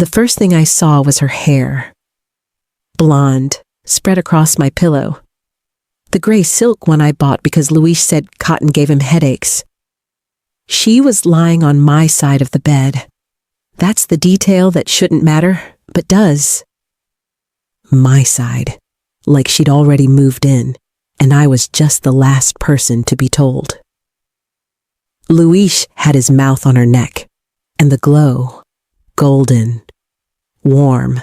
The first thing I saw was her hair. Blonde, spread across my pillow. The gray silk one I bought because Luis said cotton gave him headaches. She was lying on my side of the bed. That's the detail that shouldn't matter, but does. My side, like she'd already moved in, and I was just the last person to be told. Luis had his mouth on her neck, and the glow, golden, warm,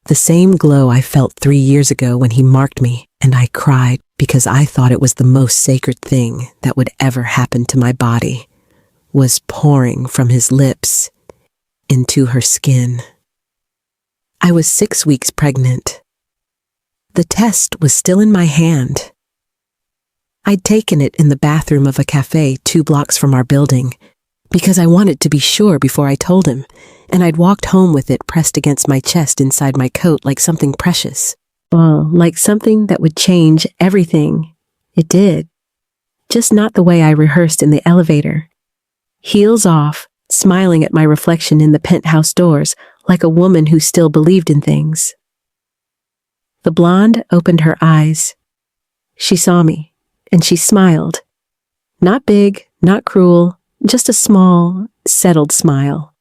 the same glow I felt 3 years ago when he marked me, and I cried because I thought it was the most sacred thing that would ever happen to my body, was pouring from his lips into her skin. I was 6 weeks pregnant. The test was still in my hand. I'd taken it in the bathroom of a cafe 2 blocks from our building because I wanted to be sure before I told him, and I'd walked home with it pressed against my chest inside my coat like something precious. Well, like something that would change everything. It did. Just not the way I rehearsed in the elevator. Heels off, smiling at my reflection in the penthouse doors like a woman who still believed in things. The blonde opened her eyes. She saw me, and she smiled. Not big, not cruel, just a small, settled smile.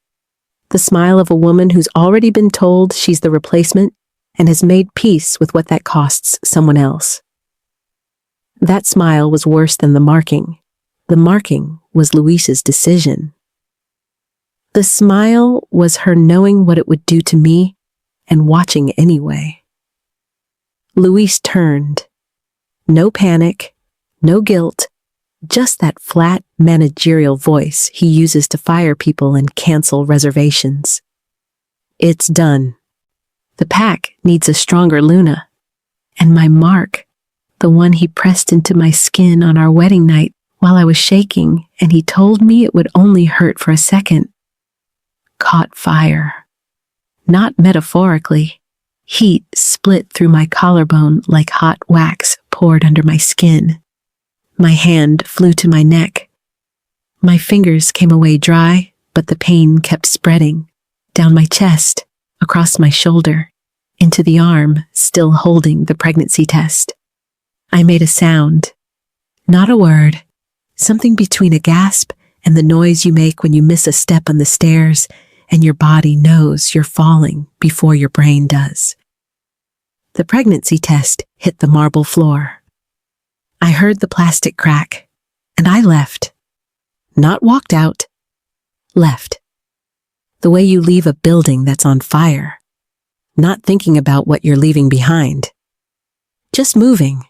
The smile of a woman who's already been told she's the replacement and has made peace with what that costs someone else. That smile was worse than the marking. The marking was Luis's decision. The smile was her knowing what it would do to me and watching anyway. Luis turned. No panic, no guilt, just that flat managerial voice he uses to fire people and cancel reservations. It's done. The pack needs a stronger Luna. And my mark, the one he pressed into my skin on our wedding night while I was shaking and he told me it would only hurt for a second, caught fire. Not metaphorically. Heat split through my collarbone like hot wax poured under my skin. My hand flew to my neck. My fingers came away dry, but the pain kept spreading, down my chest, across my shoulder, into the arm still holding the pregnancy test. I made a sound. Not a word. Something between a gasp and the noise you make when you miss a step on the stairs and your body knows you're falling before your brain does. The pregnancy test hit the marble floor. I heard the plastic crack, and I left. Not walked out. Left. The way you leave a building that's on fire. Not thinking about what you're leaving behind. Just moving.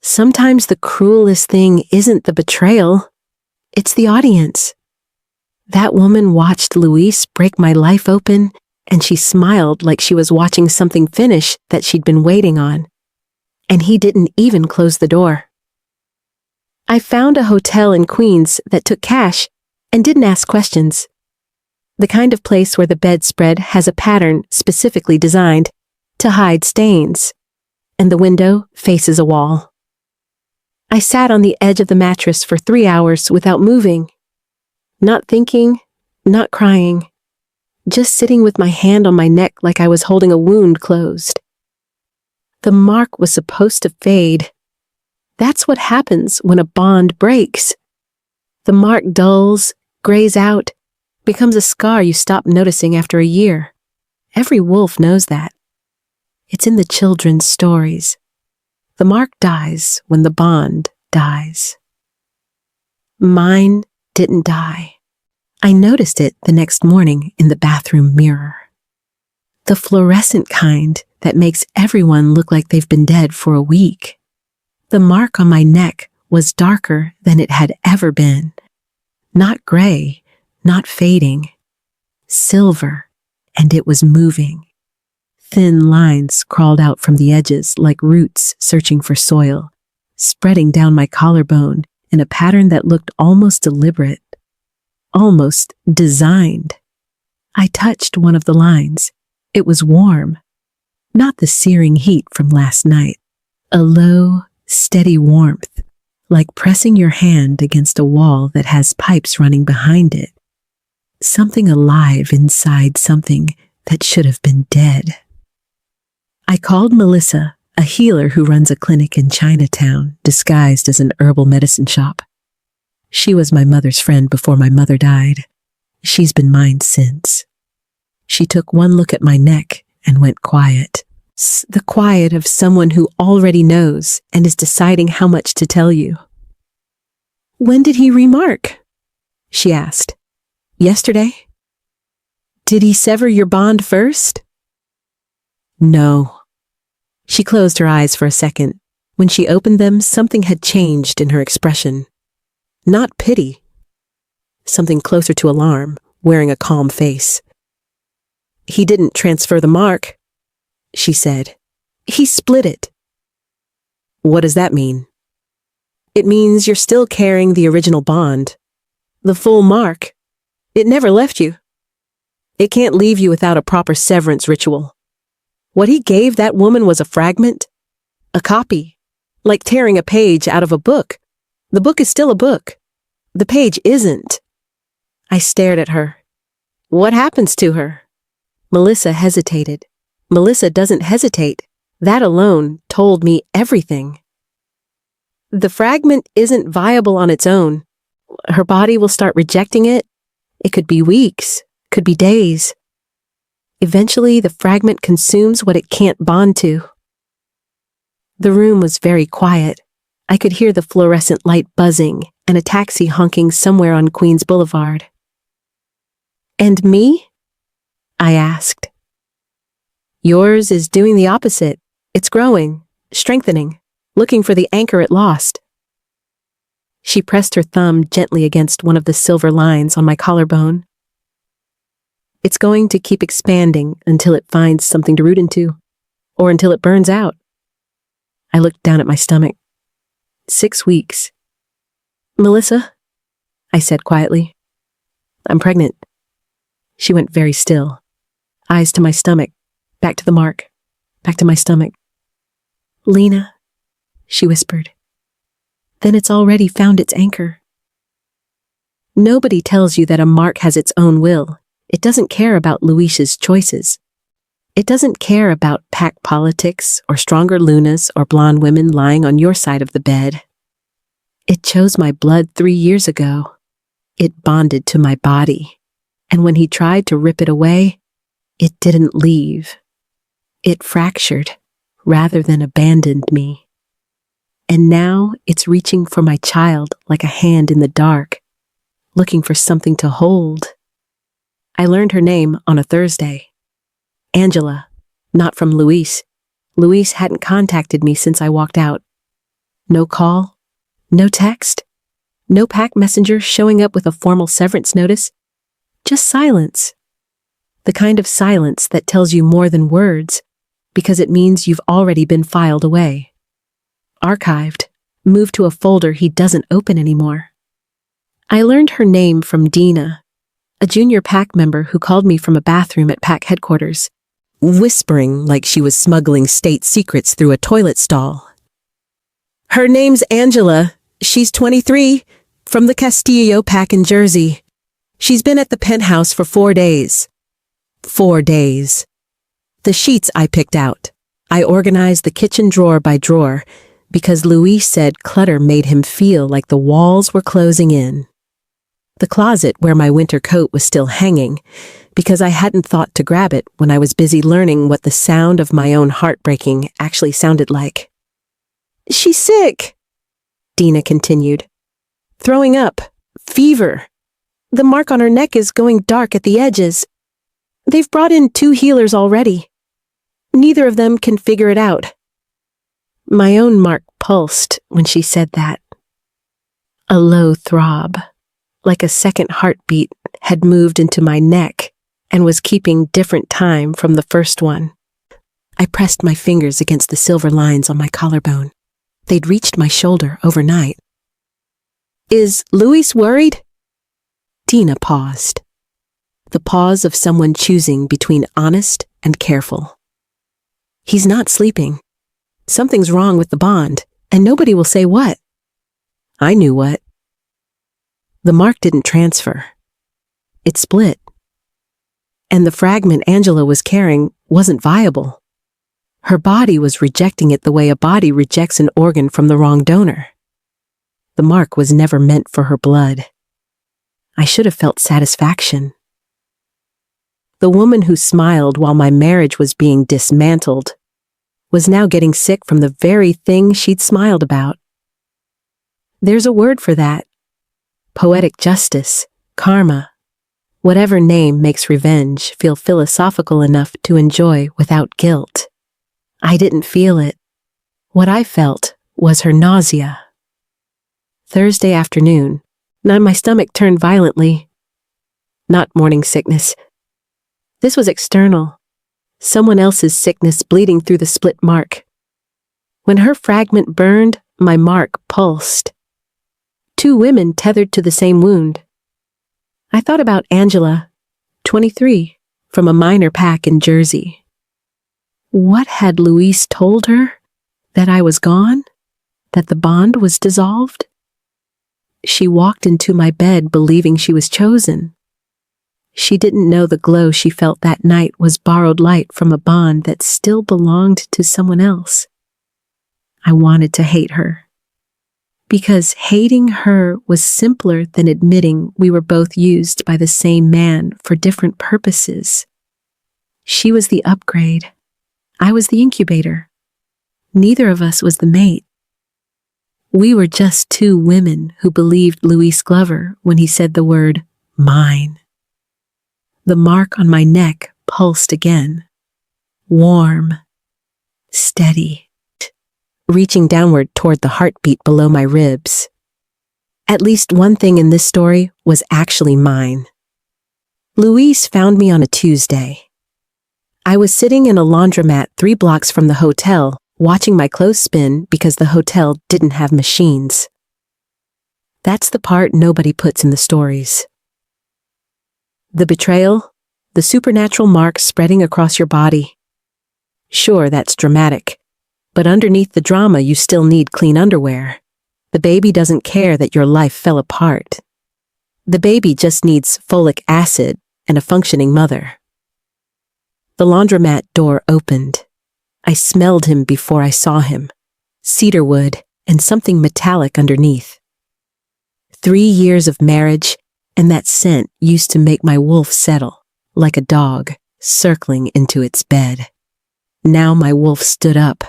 Sometimes the cruelest thing isn't the betrayal. It's the audience. That woman watched Luis break my life open, and she smiled like she was watching something finish that she'd been waiting on. And he didn't even close the door. I found a hotel in Queens that took cash and didn't ask questions. The kind of place where the bedspread has a pattern specifically designed to hide stains, and the window faces a wall. I sat on the edge of the mattress for 3 hours without moving. Not thinking, not crying, just sitting with my hand on my neck like I was holding a wound closed. The mark was supposed to fade. That's what happens when a bond breaks. The mark dulls, grays out, becomes a scar you stop noticing after a year. Every wolf knows that. It's in the children's stories. The mark dies when the bond dies. Mine didn't die. I noticed it the next morning in the bathroom mirror. The fluorescent kind that makes everyone look like they've been dead for a week. The mark on my neck was darker than it had ever been. Not gray, not fading. Silver, and it was moving. Thin lines crawled out from the edges like roots searching for soil, spreading down my collarbone in a pattern that looked almost deliberate, almost designed. I touched one of the lines. It was warm, not the searing heat from last night. A low, steady warmth, like pressing your hand against a wall that has pipes running behind it. Something alive inside something that should have been dead. I called Melissa, a healer who runs a clinic in Chinatown, disguised as an herbal medicine shop. She was my mother's friend before my mother died. She's been mine since. She took one look at my neck and went quiet. The quiet of someone who already knows and is deciding how much to tell you. "When did he remark?" she asked. "Yesterday." "Did he sever your bond first?" "No." She closed her eyes for a second. When she opened them, something had changed in her expression. Not pity. Something closer to alarm, wearing a calm face. "He didn't transfer the mark," she said. "He split it." "What does that mean?" "It means you're still carrying the original bond. The full mark. It never left you. It can't leave you without a proper severance ritual. What he gave that woman was a fragment, a copy, like tearing a page out of a book. The book is still a book. The page isn't." I stared at her. "What happens to her?" Melissa hesitated. Melissa doesn't hesitate. That alone told me everything. "The fragment isn't viable on its own. Her body will start rejecting it. It could be weeks, could be days. Eventually, the fragment consumes what it can't bond to." The room was very quiet. I could hear the fluorescent light buzzing and a taxi honking somewhere on Queens Boulevard. "And me?" I asked. "Yours is doing the opposite. It's growing, strengthening, looking for the anchor it lost." She pressed her thumb gently against one of the silver lines on my collarbone. "It's going to keep expanding until it finds something to root into, or until it burns out." I looked down at my stomach. 6 weeks. "Melissa," I said quietly, "I'm pregnant." She went very still. Eyes to my stomach, back to the mark, back to my stomach. "Lena," she whispered. "Then it's already found its anchor." Nobody tells you that a mark has its own will. It doesn't care about Luis's choices. It doesn't care about pack politics or stronger Lunas or blonde women lying on your side of the bed. It chose my blood 3 years ago. It bonded to my body. And when he tried to rip it away, it didn't leave. It fractured rather than abandoned me. And now it's reaching for my child like a hand in the dark, looking for something to hold. I learned her name on a Thursday. Angela, not from Luis. Luis hadn't contacted me since I walked out. No call, no text, no pack messenger showing up with a formal severance notice. Just silence. The kind of silence that tells you more than words, because it means you've already been filed away. Archived, moved to a folder he doesn't open anymore. I learned her name from Dina, a junior pack member who called me from a bathroom at pack headquarters, whispering like she was smuggling state secrets through a toilet stall. "Her name's Angela. She's 23, from the Castillo pack in Jersey. She's been at the penthouse for 4 days. 4 days. The sheets I picked out. I organized the kitchen drawer by drawer because Luis said clutter made him feel like the walls were closing in. The closet where my winter coat was still hanging because I hadn't thought to grab it when I was busy learning what the sound of my own heartbreaking actually sounded like. "She's sick," Dina continued. "Throwing up. Fever. The mark on her neck is going dark at the edges. They've brought in 2 healers already. Neither of them can figure it out." My own mark pulsed when she said that. A low throb, like a second heartbeat, had moved into my neck and was keeping different time from the first one. I pressed my fingers against the silver lines on my collarbone. They'd reached my shoulder overnight. "Is Luis worried?" Dina paused. The pause of someone choosing between honest and careful. "He's not sleeping. Something's wrong with the bond, and nobody will say what." I knew what. The mark didn't transfer. It split. and the fragment Angela was carrying wasn't viable. Her body was rejecting it the way a body rejects an organ from the wrong donor. The mark was never meant for her blood. I should have felt satisfaction. The woman who smiled while my marriage was being dismantled was now getting sick from the very thing she'd smiled about. There's a word for that. Poetic justice, karma, whatever name makes revenge feel philosophical enough to enjoy without guilt. I didn't feel it. What I felt was her nausea. Thursday afternoon, my stomach turned violently. Not morning sickness. This was external. Someone else's sickness bleeding through the split mark. When her fragment burned, my mark pulsed. 2 women tethered to the same wound. I thought about Angela, 23, from a minor pack in Jersey. What had Luis told her? That I was gone? That the bond was dissolved? She walked into my bed believing she was chosen. She didn't know the glow she felt that night was borrowed light from a bond that still belonged to someone else. I wanted to hate her. Because hating her was simpler than admitting we were both used by the same man for different purposes. She was the upgrade. I was the incubator. Neither of us was the mate. We were just 2 women who believed Luis Glover when he said the word, mine. The mark on my neck pulsed again. Warm. Steady. Reaching downward toward the heartbeat below my ribs. At least one thing in this story was actually mine. Luis found me on a Tuesday. I was sitting in a laundromat 3 blocks from the hotel, watching my clothes spin because the hotel didn't have machines. That's the part nobody puts in the stories. The betrayal, the supernatural mark spreading across your body. Sure, that's dramatic, but underneath the drama you still need clean underwear. The baby doesn't care that your life fell apart. The baby just needs folic acid and a functioning mother. The laundromat door opened. I smelled him before I saw him. Cedarwood and something metallic underneath. 3 years of marriage, and that scent used to make my wolf settle, like a dog, circling into its bed. Now my wolf stood up,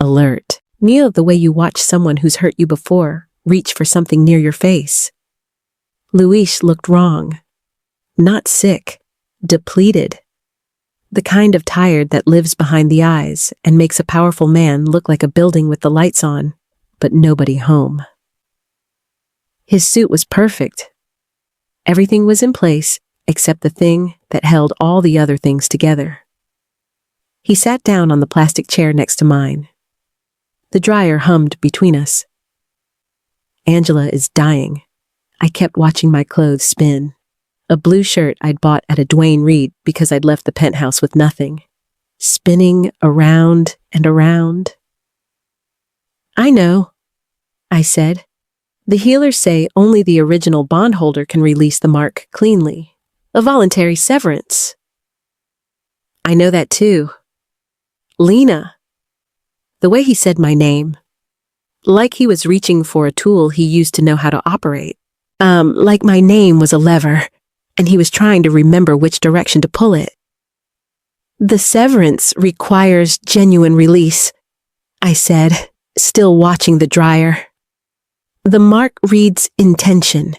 alert. The way you watch someone who's hurt you before reach for something near your face. Luis looked wrong. Not sick, depleted. The kind of tired that lives behind the eyes and makes a powerful man look like a building with the lights on, but nobody home. His suit was perfect. Everything was in place except the thing that held all the other things together. He sat down on the plastic chair next to mine. The dryer hummed between us. Angela is dying. I kept watching my clothes spin. A blue shirt I'd bought at a Duane Reade because I'd left the penthouse with nothing. Spinning around and around. I know, I said. The healers say only the original bondholder can release the mark cleanly. A voluntary severance. I know that too. Lena. The way he said my name. Like he was reaching for a tool he used to know how to operate. Like my name was a lever, and he was trying to remember which direction to pull it. The severance requires genuine release, I said, still watching the dryer. The mark reads intention.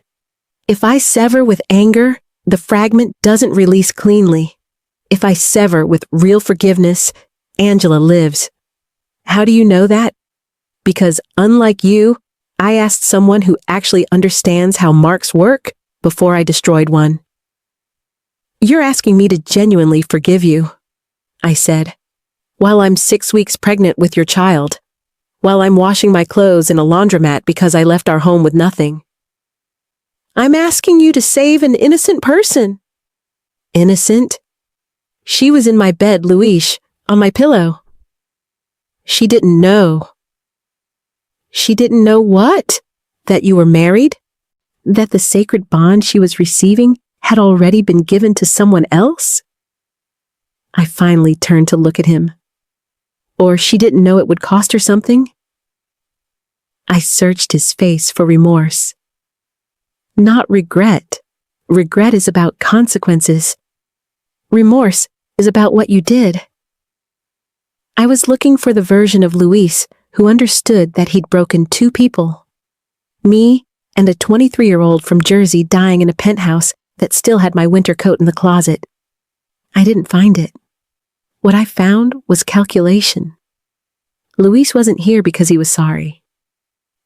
If I sever with anger, the fragment doesn't release cleanly. If I sever with real forgiveness, Angela lives. How do you know that? Because unlike you, I asked someone who actually understands how marks work before I destroyed one. You're asking me to genuinely forgive you, I said, while I'm 6 weeks pregnant with your child, while I'm washing my clothes in a laundromat because I left our home with nothing. I'm asking you to save an innocent person. Innocent? She was in my bed, Luis, on my pillow. She didn't know. She didn't know what? That you were married? That the sacred bond she was receiving had already been given to someone else? I finally turned to look at him. Or she didn't know it would cost her something? I searched his face for remorse. Not regret. Regret is about consequences. Remorse is about what you did. I was looking for the version of Luis who understood that he'd broken two people. Me and a 23-year-old from Jersey dying in a penthouse that still had my winter coat in the closet. I didn't find it. What I found was calculation. Luis wasn't here because he was sorry.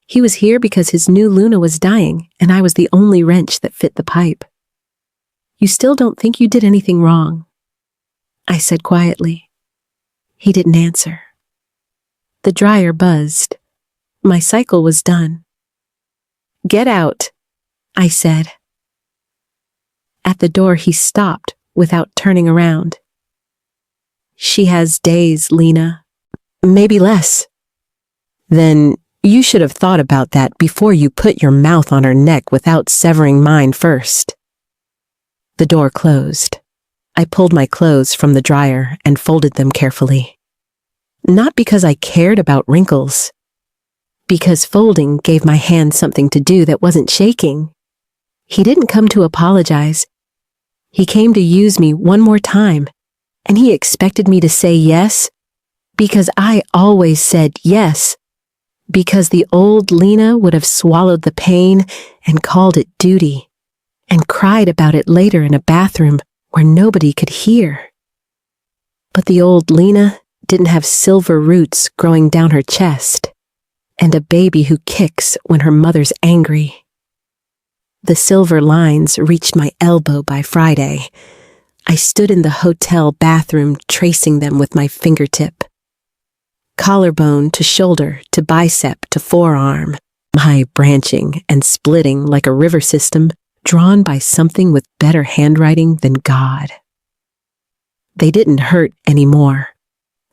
He was here because his new Luna was dying, and I was the only wrench that fit the pipe. You still don't think you did anything wrong? I said quietly. He didn't answer. The dryer buzzed. My cycle was done. Get out, I said. At the door he stopped without turning around. She has days, Lena. Maybe less. Then you should have thought about that before you put your mouth on her neck without severing mine first. The door closed. I pulled my clothes from the dryer and folded them carefully. Not because I cared about wrinkles. Because folding gave my hand something to do that wasn't shaking. He didn't come to apologize. He came to use me one more time, and he expected me to say yes, because I always said yes, because the old Lena would have swallowed the pain and called it duty, and cried about it later in a bathroom where nobody could hear. But the old Lena didn't have silver roots growing down her chest, and a baby who kicks when her mother's angry. The silver lines reached my elbow by Friday. I stood in the hotel bathroom tracing them with my fingertip. Collarbone to shoulder to bicep to forearm, my branching and splitting like a river system drawn by something with better handwriting than God. They didn't hurt anymore.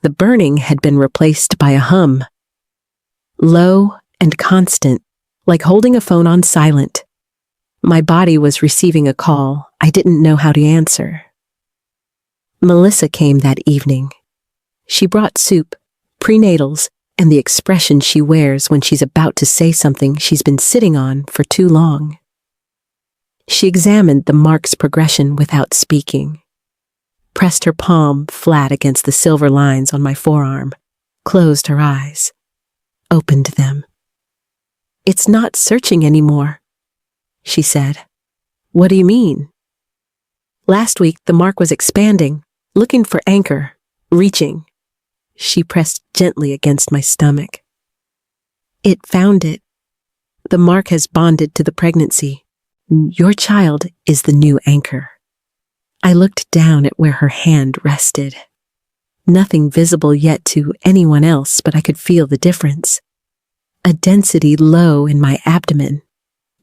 The burning had been replaced by a hum. Low and constant, like holding a phone on silent. My body was receiving a call I didn't know how to answer. Melissa came that evening. She brought soup, prenatals, and the expression she wears when she's about to say something she's been sitting on for too long. She examined the mark's progression without speaking, pressed her palm flat against the silver lines on my forearm, closed her eyes, opened them. It's not searching anymore, she said. What do you mean? Last week the mark was expanding, looking for anchor, reaching. She pressed gently against my stomach. It found it. The mark has bonded to the pregnancy. Your child is the new anchor. I looked down at where her hand rested. Nothing visible yet to anyone else, but I could feel the difference. A density low in my abdomen.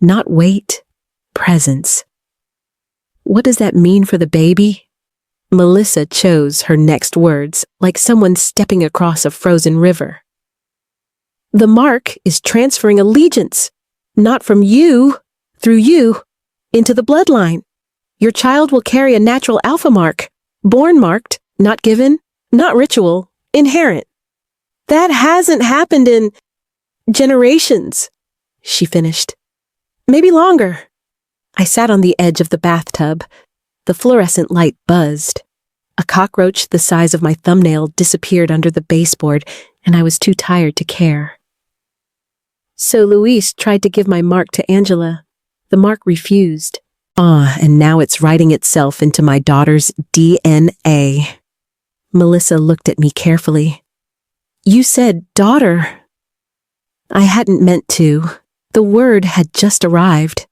Not weight, presence. What does that mean for the baby? Melissa chose her next words like someone stepping across a frozen river. The mark is transferring allegiance, not from you, through you, into the bloodline. Your child will carry a natural alpha mark, born marked, not given, not ritual, inherent. That hasn't happened in generations, she finished. Maybe longer. I sat on the edge of the bathtub. The fluorescent light buzzed. A cockroach the size of my thumbnail disappeared under the baseboard, and I was too tired to care. So Luis tried to give my mark to Angela. The mark refused. And now it's writing itself into my daughter's DNA. Melissa looked at me carefully. You said daughter. I hadn't meant to. The word had just arrived.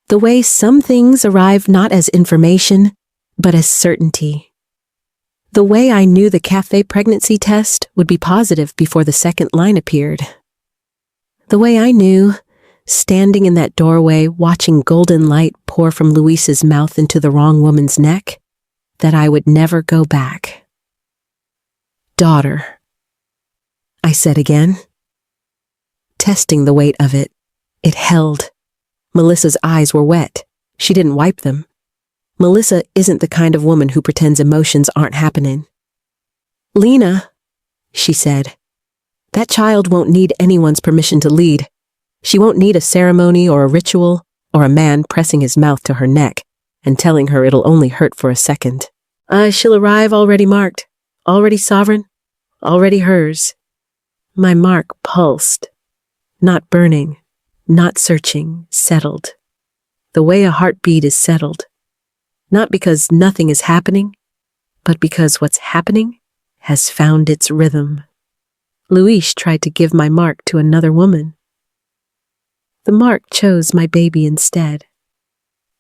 The way some things arrive not as information, but as certainty. The way I knew the cafe pregnancy test would be positive before the second line appeared. The way I knew, standing in that doorway watching golden light pour from Luis's mouth into the wrong woman's neck, that I would never go back. Daughter, I said again. Testing the weight of it, it held. Melissa's eyes were wet. She didn't wipe them. Melissa isn't the kind of woman who pretends emotions aren't happening. Lena, she said, that child won't need anyone's permission to lead. She won't need a ceremony or a ritual or a man pressing his mouth to her neck and telling her it'll only hurt for a second. She'll arrive already marked, already sovereign, already hers. My mark pulsed, not burning, not searching, settled. The way a heartbeat is settled. Not because nothing is happening, but because what's happening has found its rhythm. Louise tried to give my mark to another woman. The mark chose my baby instead.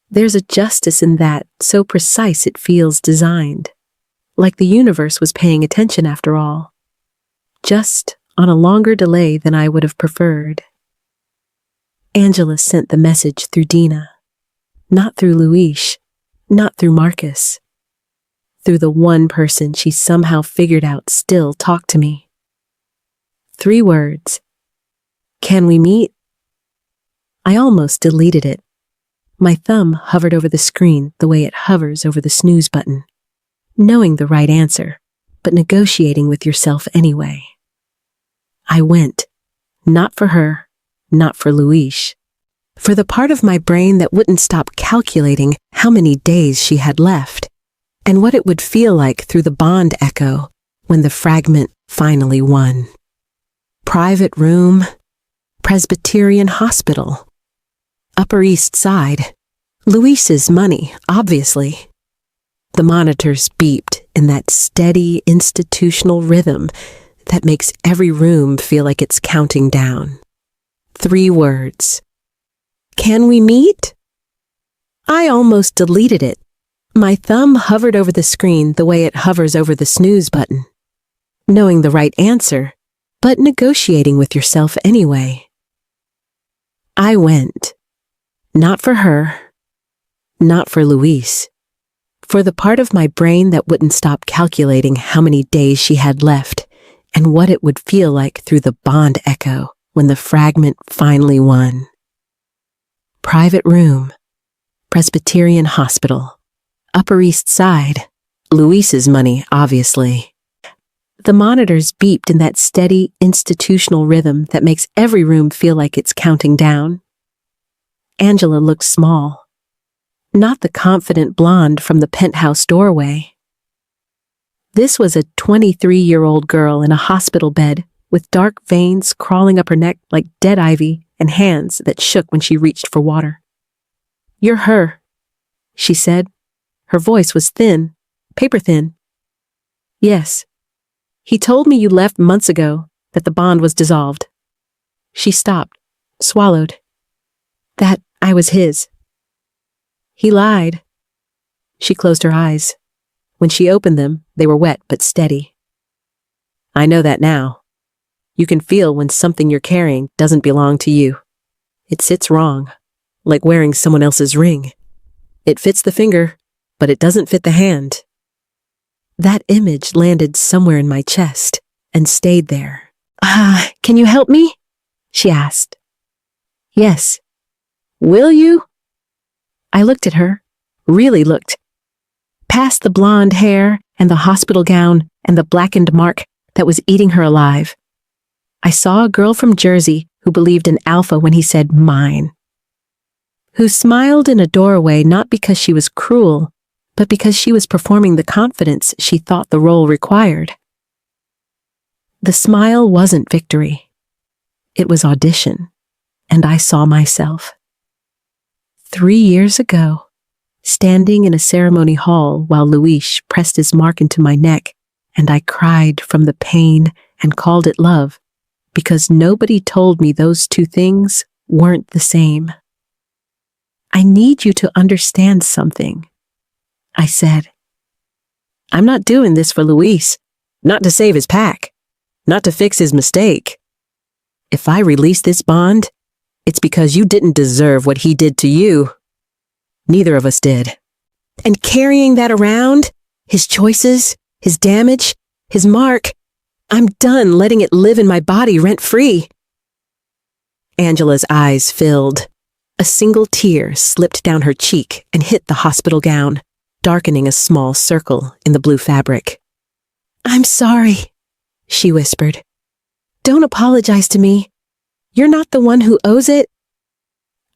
There's a justice in that, so precise it feels designed. Like the universe was paying attention after all. Just on a longer delay than I would have preferred. Angela sent the message through Dina. Not through Louise, not through Marcus. Through the one person she somehow figured out still talked to me. 3 words. Can we meet? I almost deleted it. My thumb hovered over the screen the way it hovers over the snooze button. Knowing the right answer, but negotiating with yourself anyway. I went. Not for her, not for Louise. For the part of my brain that wouldn't stop calculating how many days she had left, and what it would feel like through the bond echo when the fragment finally won. Private room, Presbyterian hospital. Upper East Side. Louise's money, obviously. The monitors beeped in that steady institutional rhythm that makes every room feel like it's counting down. 3 words. Can we meet? I almost deleted it. My thumb hovered over the screen the way it hovers over the snooze button. Knowing the right answer, but negotiating with yourself anyway. I went. Not for her, not for Louise. For the part of my brain that wouldn't stop calculating how many days she had left and what it would feel like through the bond echo when the fragment finally won. Private room, Presbyterian hospital, Upper East Side, Louise's money, obviously. The monitors beeped in that steady institutional rhythm that makes every room feel like it's counting down. Angela looked small. Not the confident blonde from the penthouse doorway. This was a 23-year-old girl in a hospital bed with dark veins crawling up her neck like dead ivy and hands that shook when she reached for water. You're her, she said. Her voice was thin, paper thin. Yes. He told me you left months ago, that the bond was dissolved. She stopped, swallowed. That I was his. He lied. She closed her eyes. When she opened them, they were wet but steady. I know that now. You can feel when something you're carrying doesn't belong to you. It sits wrong, like wearing someone else's ring. It fits the finger, but it doesn't fit the hand. That image landed somewhere in my chest and stayed there. Can you help me? She asked. Yes. Will you? I looked at her, really looked. Past the blonde hair and the hospital gown and the blackened mark that was eating her alive. I saw a girl from Jersey who believed in Alpha when he said mine. Who smiled in a doorway not because she was cruel, but because she was performing the confidence she thought the role required. The smile wasn't victory. It was audition, and I saw myself. 3 years ago, standing in a ceremony hall while Louise pressed his mark into my neck, and I cried from the pain and called it love, because nobody told me those 2 things weren't the same. I need you to understand something, I said. I'm not doing this for Louise, not to save his pack, not to fix his mistake. If I release this bond, it's because you didn't deserve what he did to you. Neither of us did. And carrying that around, his choices, his damage, his mark, I'm done letting it live in my body rent-free. Angela's eyes filled. A single tear slipped down her cheek and hit the hospital gown, darkening a small circle in the blue fabric. "I'm sorry," she whispered. "Don't apologize to me. You're not the one who owes it."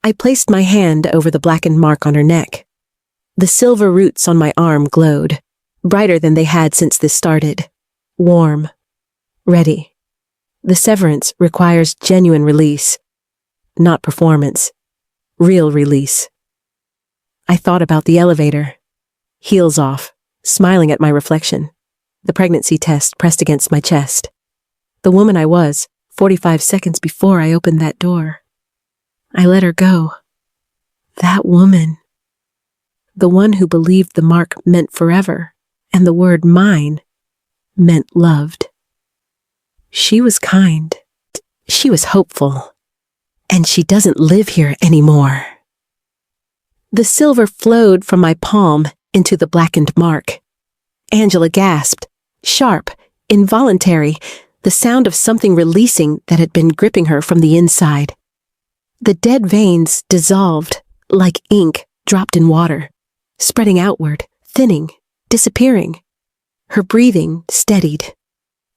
I placed my hand over the blackened mark on her neck. The silver roots on my arm glowed, brighter than they had since this started. Warm. Ready. The severance requires genuine release, not performance. Real release. I thought about the elevator. Heels off, smiling at my reflection. The pregnancy test pressed against my chest. The woman I was, 45 seconds before I opened that door. I let her go. That woman. The one who believed the mark meant forever, and the word mine meant loved. She was kind. She was hopeful. And she doesn't live here anymore. The silver flowed from my palm into the blackened mark. Angela gasped, sharp, involuntary, the sound of something releasing that had been gripping her from the inside. The dead veins dissolved, like ink dropped in water, spreading outward, thinning, disappearing. Her breathing steadied.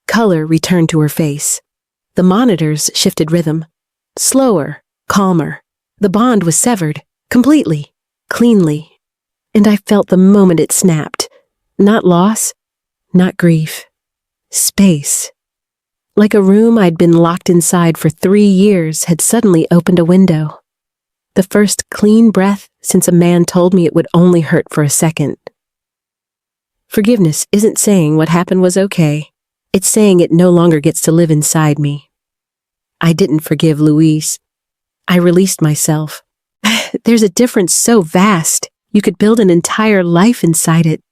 Color returned to her face. The monitors shifted rhythm. Slower, calmer. The bond was severed, completely, cleanly. And I felt the moment it snapped. Not loss, not grief. Space. Like a room I'd been locked inside for 3 years had suddenly opened a window. The first clean breath since a man told me it would only hurt for a second. Forgiveness isn't saying what happened was okay. It's saying it no longer gets to live inside me. I didn't forgive Louise. I released myself. There's a difference so vast, you could build an entire life inside it.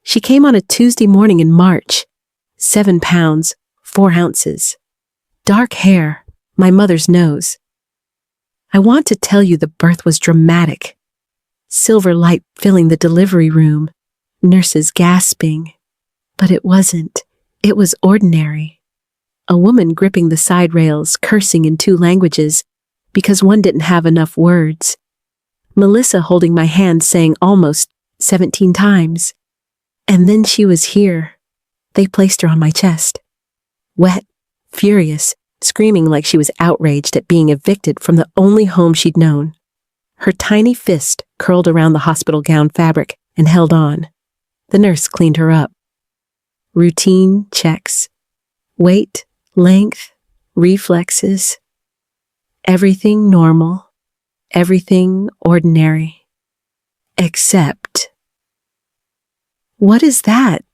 She came on a Tuesday morning in March. 7 pounds, 4 ounces. Dark hair, my mother's nose. I want to tell you the birth was dramatic. Silver light filling the delivery room, nurses gasping. But it wasn't. It was ordinary. A woman gripping the side rails, cursing in 2 languages, because one didn't have enough words. Melissa holding my hand saying almost 17 times. And then she was here. They placed her on my chest. Wet, furious, screaming like she was outraged at being evicted from the only home she'd known. Her tiny fist curled around the hospital gown fabric and held on. The nurse cleaned her up. Routine checks. Weight, length, reflexes. Everything normal. Everything ordinary. Except... "What is that?"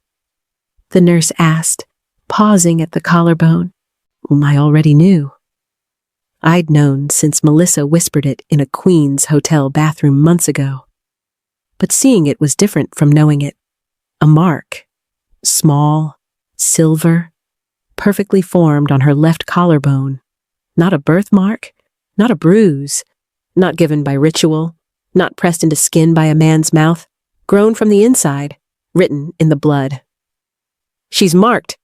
the nurse asked, pausing at the collarbone. I already knew. I'd known since Melissa whispered it in a Queen's hotel bathroom months ago. But seeing it was different from knowing it. A mark. Small, silver, perfectly formed on her left collarbone. Not a birthmark, not a bruise, not given by ritual, not pressed into skin by a man's mouth, grown from the inside, written in the blood. "She's marked,"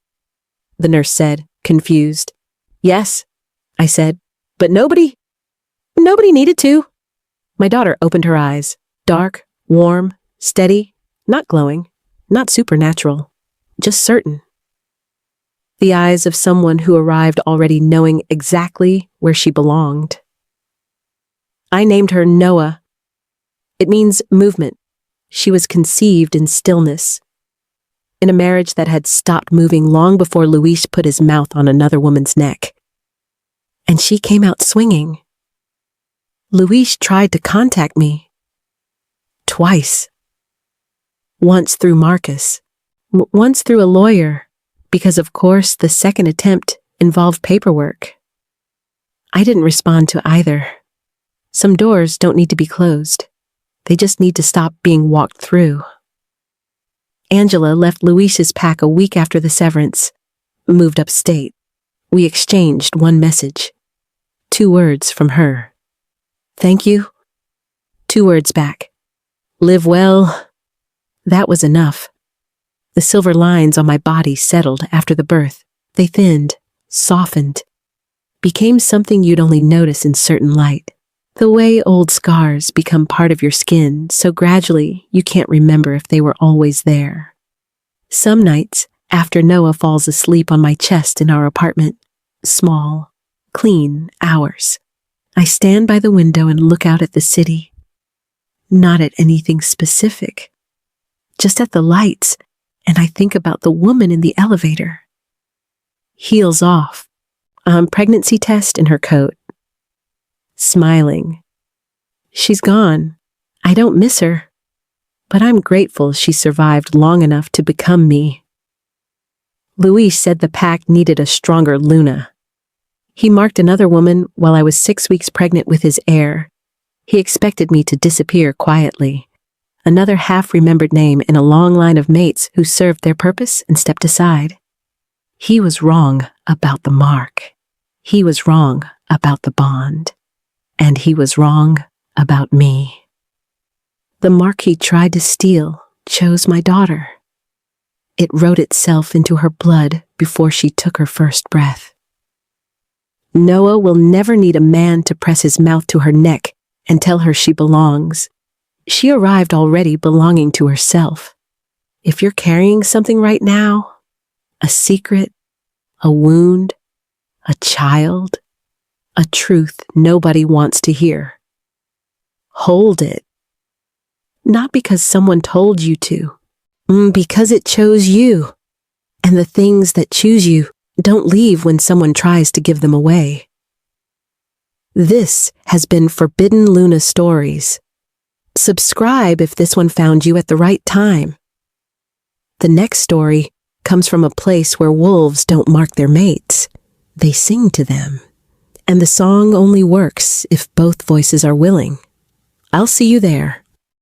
the nurse said, confused. "Yes," I said, "but nobody needed to." My daughter opened her eyes, dark, warm, steady, not glowing, not supernatural, just certain. The eyes of someone who arrived already knowing exactly where she belonged. I named her Noah. It means movement. She was conceived in stillness, in a marriage that had stopped moving long before Luis put his mouth on another woman's neck. And she came out swinging. Luis tried to contact me. Twice. Once through Marcus, once through a lawyer, because of course the second attempt involved paperwork. I didn't respond to either. Some doors don't need to be closed. They just need to stop being walked through. Angela left Luis's pack a week after the severance, moved upstate. We exchanged one message. 2 words from her. "Thank you." 2 words back. "Live well." That was enough. The silver lines on my body settled after the birth. They thinned, softened, became something you'd only notice in certain light. The way old scars become part of your skin, so gradually you can't remember if they were always there. Some nights, after Noah falls asleep on my chest in our apartment, small, clean hours, I stand by the window and look out at the city. Not at anything specific, just at the lights, and I think about the woman in the elevator. Heels off, pregnancy test in her coat. Smiling. She's gone. I don't miss her, but I'm grateful she survived long enough to become me. Luis said the pack needed a stronger Luna. He marked another woman while I was 6 weeks pregnant with his heir. He expected me to disappear quietly. Another half-remembered name in a long line of mates who served their purpose and stepped aside. He was wrong about the mark. He was wrong about the bond. And he was wrong about me. The mark he tried to steal chose my daughter. It wrote itself into her blood before she took her first breath. Noah will never need a man to press his mouth to her neck and tell her she belongs. She arrived already belonging to herself. If you're carrying something right now, a secret, a wound, a child, a truth nobody wants to hear, hold it. Not because someone told you to, because it chose you. And the things that choose you don't leave when someone tries to give them away. This has been Forbidden Luna Stories. Subscribe if this one found you at the right time. The next story comes from a place where wolves don't mark their mates. They sing to them. And the song only works if both voices are willing. I'll see you there.